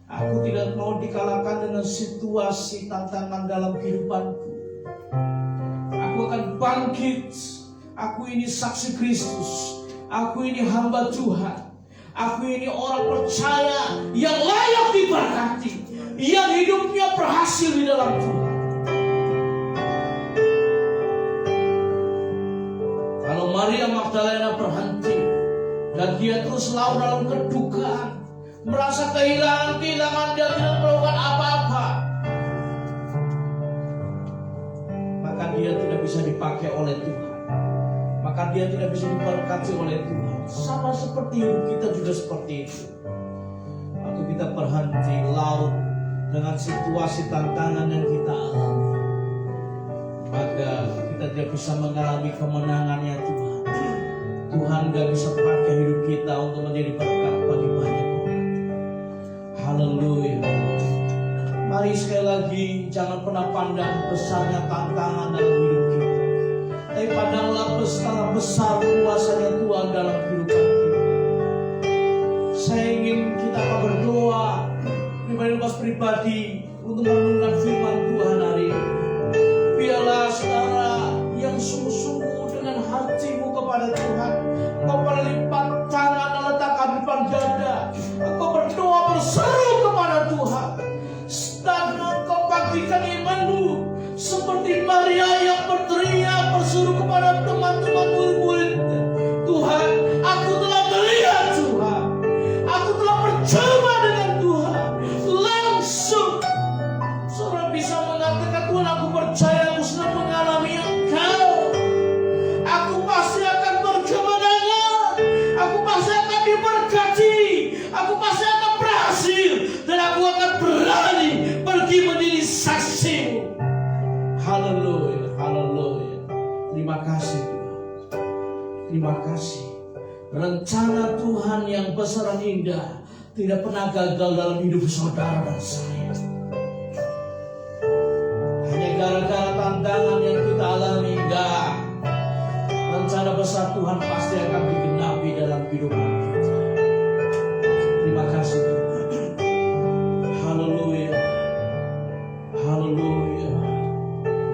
aku tidak mau dikalahkan dengan situasi tantangan dalam kehidupanku. Aku akan bangkit. Aku ini saksi Kristus. Aku ini hamba Tuhan. Aku ini orang percaya yang layak diberkati, yang hidupnya berhasil di dalam Tuhan. Kalau Maria Magdalena berhenti, dan dia terus selalu dalam kedukaan, merasa kehilangan, dia tidak melakukan apa-apa, maka dia tidak bisa dipakai oleh Tuhan, maka dia tidak bisa diberkati oleh Tuhan. Sama seperti hidup kita juga seperti itu. Waktu kita berhenti laut dengan situasi tantangan yang kita alami, maka kita tidak bisa mengalami kemenangannya Tuhan. Tuhan gak bisa pakai hidup kita untuk menjadi berkat bagi banyak orang. Haleluya. Mari sekali lagi, jangan pernah pandang besarnya tantangan dalam hidup kita, tapi pandanglah besar kuasanya Tuhan dalam kehidupan kita. Saya ingin kita akan berdoa pribadi untuk merenungkan firman Tuhan hari ini. Biarlah saudara yang sungguh-sungguh dengan hatimu kepada Tuhan, engkau berlipat tangan dan letakkan di depan dada, engkau berdoa berseru kepada Tuhan, dan engkau bangkitkan imanmu seperti Maria yang berteriak berseru kepada teman-teman murid-muridnya. Tuhan, aku telah melihat Tuhan, aku telah berjumpa dengan Tuhan. Langsung saudara bisa mengatakan, Tuhan, aku percaya aku sudah mengalami Engkau. Aku pasti akan berkemenangan, aku pasti akan diberkati, aku pasti akan berhasil, dan aku akan berani pergi menjadi saksimu. Haleluya, haleluya. Terima kasih Tuhan, terima kasih. Rencana Tuhan yang besar dan indah tidak pernah gagal dalam hidup saudara dan saya. Hanya gara-gara tantangan yang kita alami, enggak. Rencana besar Tuhan pasti akan digenapi dalam kehidupan kita. Terima kasih Tuhan. Haleluya, haleluya.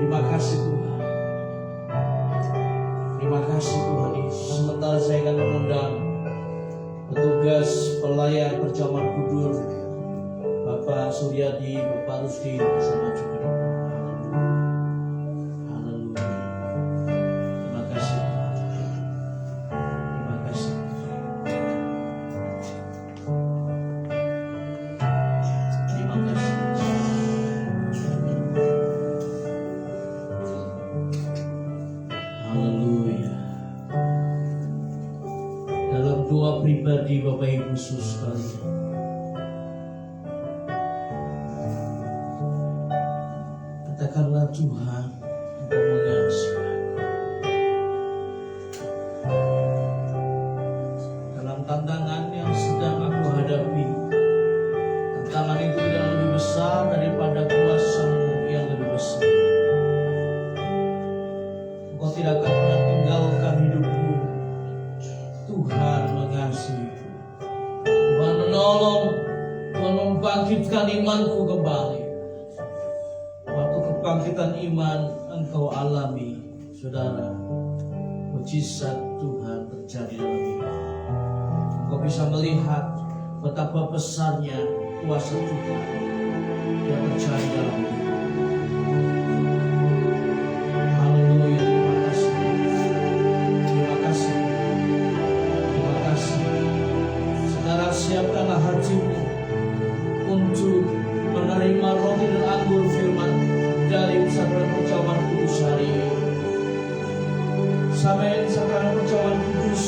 Terima kasih Tuhan. Terima kasih Tuhan Yesus. Sementara saya akan mengundang petugas pelayan perjamuan kudur, Bapak Suryadi, Bapak Rusdi, bersama juga. Haleluya. Terima kasih Tuhan. Terima kasih. Terima kasih. Haleluya. Dalam doa pribadi Bapak Ibu Saudara sekalian, katakanlah, Tuhan, Engkau mengasihi aku. Dalam tantangan yang sedang aku hadapi, tantangan itu tidak lebih besar daripada kuasa-Mu yang lebih besar. Engkau tidak akan pernah tinggalkan hidupku. Tuhan mengasihi, Tuhan menolong, Tuhan membangkitkan imanku kembali. Waktu kebangkitan iman engkau alami, saudara, mujizat Tuhan terjadi dalam hidup. Engkau bisa melihat betapa besarnya kuasa Tuhan yang terjadi dalam hidup. Haleluya, terima kasih. Terima kasih. Terima kasih. Saudara, siapkanlah hatimu untuk menerima roti dan anggur firman dari Sabda Perjamuan Kudus hari ini. Sampai Sabda Perjamuan Kudus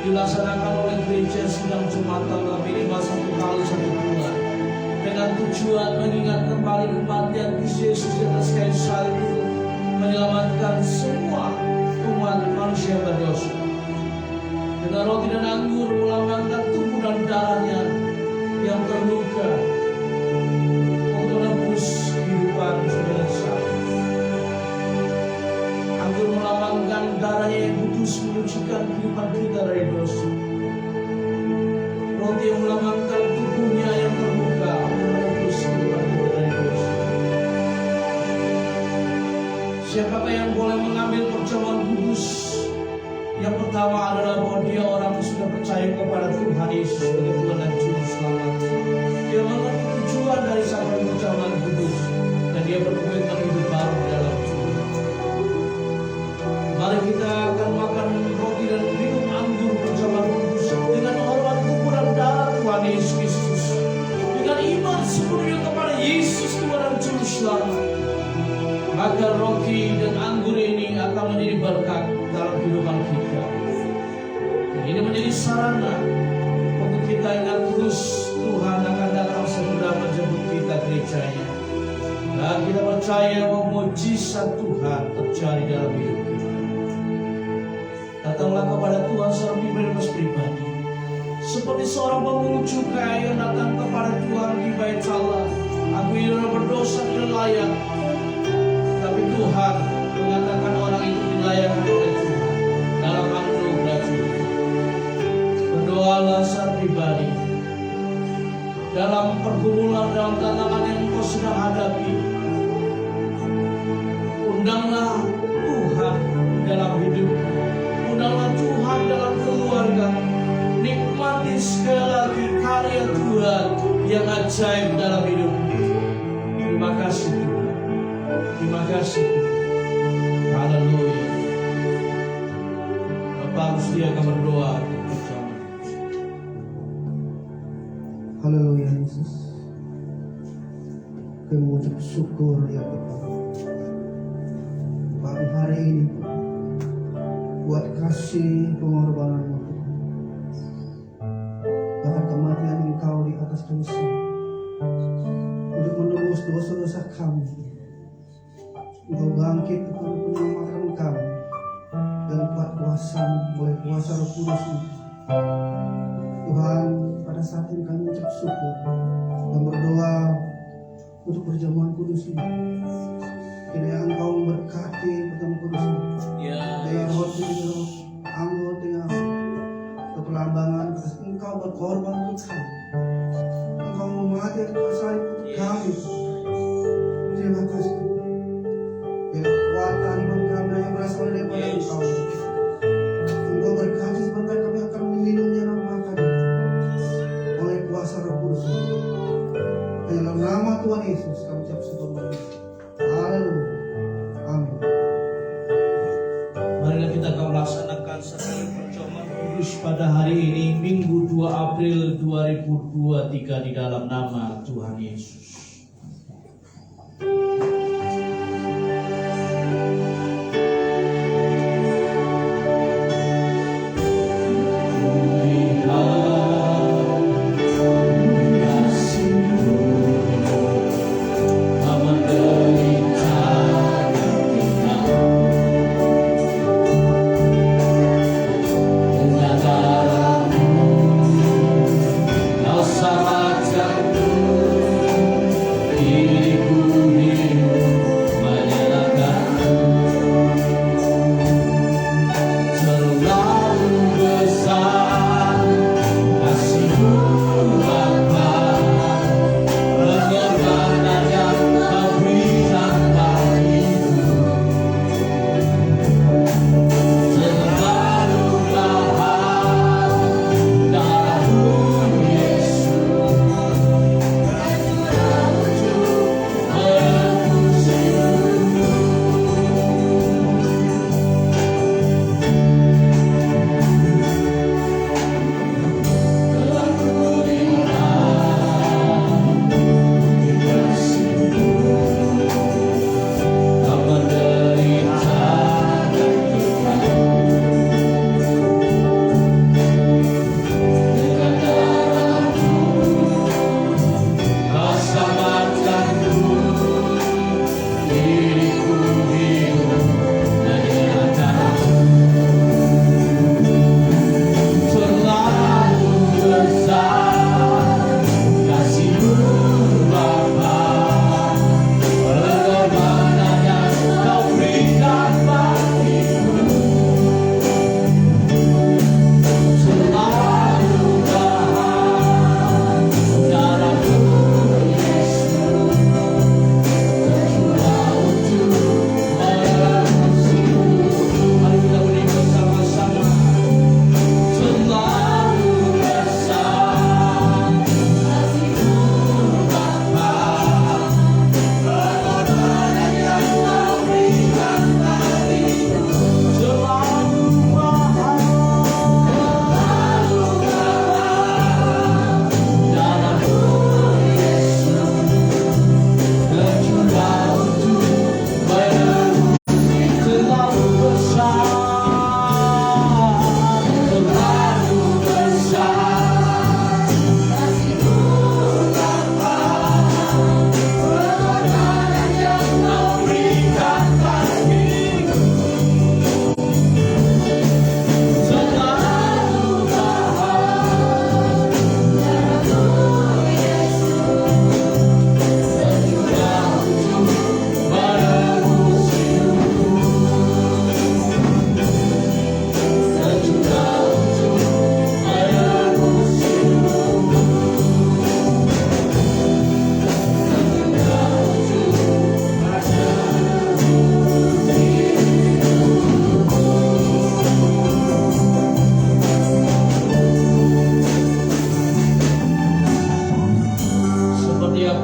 dilaksanakan oleh gereja sedang Jumatan minimal 1 kali 1 bulan, dengan tujuan mengingat kembali kematian Kristus Yesus di atas kayu salib itu, menyelamatkan semua umat manusia berdosa. Dengan roti dan anggur melambangkan tubuh dan darahnya yang terluka untuk menebus kehidupan saudara saya. Anggur melambangkan darahnya yang kudus menyucikan kehidupan kita dari dosa. Roti yang melambangkan tubuhnya yang terluka untuk menebus kehidupan kita dari dosa. Siapakah yang boleh mengambil perjamuan kudus? Yang pertama adalah bahwa dia orang yang sudah percaya kepada Tuhan Yesus sebagai Tuhan dan Juru Selamat. Dia mengerti tujuan dari sabda perjamuan kudus, dan dia berkomitmen hidup baru dalam Tuhan. Mari kita akan makan roti dan minum anggur perjamuan kudus sepenuhnya kepada Yesus Tuhan dan Juru Selamat, maka roti dan anggur ini akan menjadi berkat dalam kehidupan kita. Dan ini menjadi sarana untuk kita ingat terus Tuhan akan datang segera menjemput kita gerejanya. Dan kita percaya bahwa mujizat Tuhan terjadi dalam hidup kita. Datanglah kepada Tuhan secara pribadi, seperti seorang pemungut cukai yang datang kepada Tuhan di bait Allah. Aku ini berdosa, tidak layak, tapi Tuhan mengatakan orang itu dilayakkan oleh Tuhan dalam anugerah Tuhan. Berdoalah secara pribadi dalam pergumulan, dalam tantangan yang kau sedang hadapi. Undanglah Tuhan dalam hidup, undanglah Tuhan dalam keluarga. Nikmati sekali lagi karya Tuhan yang ajaib dalam hidup. Terima kasih Tuhan. Terima kasih Tuhan. Haleluya. Bapak harus dia akan berdoa. Haleluya Yesus. Kami mengucap syukur ya Tuhan. Pagi hari ini buat kasih pengorbanan-Mu Tuhan. Bahkan kematian Engkau di atas kayu salib untuk menebus dosa-dosa kami. Engkau bangkit Tuhan untuk menyelamatkan kami dan kuat kuasa-Mu oleh kuasa Roh Kudus-Mu. Tuhan, pada saat ini kami mengucap syukur dan berdoa untuk perjamuan kudus ini. Kiranya Engkau memberkati perjamuan kudus ini. Dengan roti dengan anggur dengan kepelambangan, Engkau berkorban untuk kami. Engkau memati atas kayu salib untuk kami. Terima kasih. Bila kekuatan iman kami yang berasal daripada Engkau. Engkau berkati sebentar kami akan meminumnya dan makan oleh kuasa Roh Kudus. Dalam nama Tuhan Yesus kami ucap syukur. Haleluya. Amin. Marilah kita akan melaksanakan sakramen perjamuan kudus pada hari ini, Minggu 2 April 2023 di dalam nama Tuhan Yesus. Diriku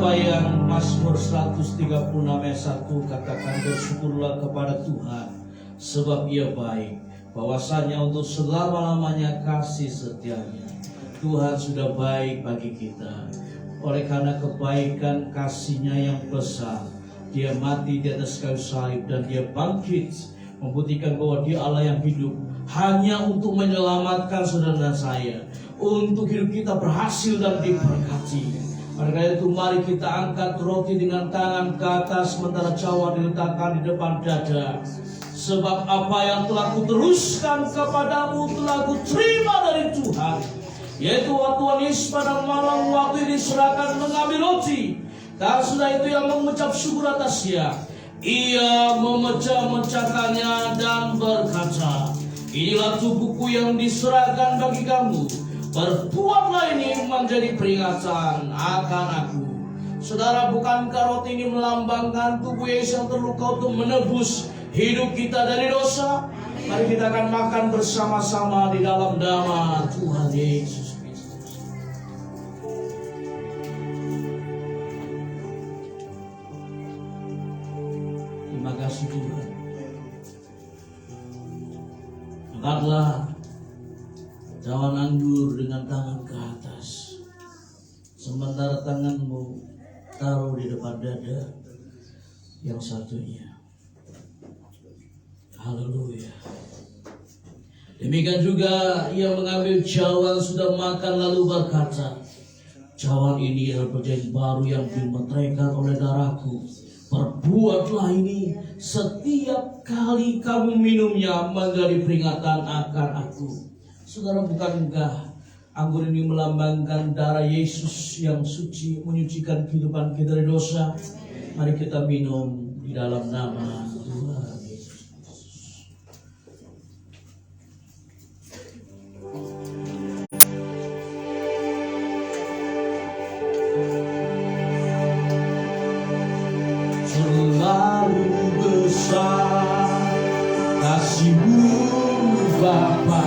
Siapa yang Mazmur 136 ayat 1 katakan bersyukurlah kepada Tuhan sebab Ia baik, bahwasanya untuk selama-lamanya kasih setianya. Tuhan sudah baik bagi kita. Oleh karena kebaikan kasih-Nya yang besar, Dia mati di atas kayu salib dan Dia bangkit, membuktikan bahwa Dia Allah yang hidup hanya untuk menyelamatkan saudara dan saya, untuk hidup kita berhasil dan diberkati. Oleh karena itu mari kita angkat roti dengan tangan ke atas sementara cawan diletakkan di depan dada. Sebab apa yang telah kuteruskan kepadamu telah kuterima dari Tuhan, yaitu waktu Tuhan Yesus pada malam waktu diserahkan mengambil roti, dan sudah itu yang mengucap syukur atasnya, Ia memecah-mecahkannya dan berkata, inilah tubuhku yang diserahkan bagi kamu. Berbuatlah ini menjadi peringatan akan aku. Saudara, bukankah roti ini melambangkan tubuh Yesus yang terluka untuk menebus hidup kita dari dosa? Mari kita akan makan bersama-sama di dalam nama Tuhan Yesus Kristus. Terima kasih Tuhan. Angkatlah cawan anggur dengan tangan ke atas, sementara tanganmu taruh di depan dada yang satunya. Haleluya. Demikian juga Ia mengambil cawan sudah makan lalu berkata, cawan ini adalah perjanjian baru yang dimeteraikan oleh darahku. Perbuatlah ini setiap kali kamu minumnya menjadi peringatan akan aku. Saudara, bukankah anggur ini melambangkan darah Yesus yang suci, menyucikan kehidupan kita dari dosa? Mari kita minum di dalam nama Tuhan Yesus Kristus. Selalu besar kasih-Mu Bapa.